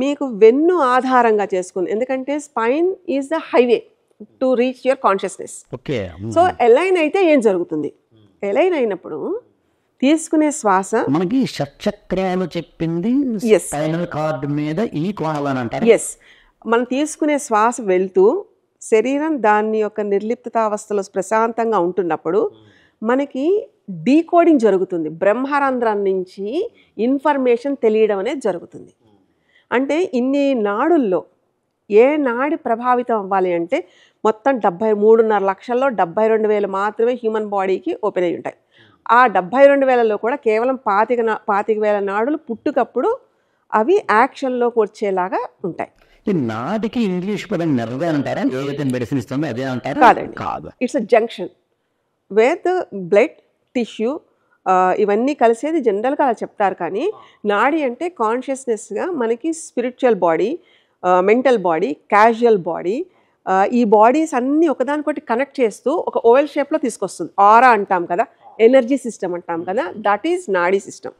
మీకు వెన్ను ఆధారంగా చేసుకుంది. ఎందుకంటే spine is the highway to reach your consciousness. Okay. So align అయితే ఏం జరుగుతుంది? ఎలైన్ అయినప్పుడు తీసుకునే శ్వాస మనకి షట్చక్రాలు చెప్పింది స్పైనల్ కార్డ్ మీద ఈ కోణాలని అంటారు. ఎస్, మనం తీసుకునే శ్వాస వెళ్తూ శరీరం దాని యొక్క నిర్లిప్తతావస్థలో ప్రశాంతంగా ఉంటున్నప్పుడు మనకి డీకోడింగ్ జరుగుతుంది. బ్రహ్మరంధ్రం నుంచి ఇన్ఫర్మేషన్ తెలియడం అనేది జరుగుతుంది. అంటే ఇన్ని నాడుల్లో ఏ నాడి ప్రభావితం అవ్వాలి అంటే మొత్తం 73.5 లక్షల్లో 72,000 మాత్రమే హ్యూమన్ బాడీకి ఓపెన్ అయి ఉంటాయి. ఆ 72,000లో కూడా కేవలం 25,000 నాడులు పుట్టుకప్పుడు అవి యాక్షన్లోకి వచ్చేలాగా ఉంటాయి. ఈ నాటికి ఇంగ్లీష్ పదం నెర్వ్ అంటారా? ఏదైతే మెడిసిన్ ఇస్తుందో అదే అంటారా? కాదండి, కాదు. It's a junction wear the blood tissue ఇవన్నీ కలిసేది జనరల్గా అలా చెప్తారు. కానీ నాడి అంటే కాన్షియస్నెస్గా మనకి spiritual body, mental body, casual body, ఈ బాడీస్ అన్నీ ఒకదానికొకటి కనెక్ట్ చేస్తూ ఒక ఓవెల్ షేప్లో తీసుకొస్తుంది. ఆరా అంటాం కదా, ఎనర్జీ సిస్టమ్ అంటాం కదా, దట్ ఈజ్ నాడీ సిస్టమ్.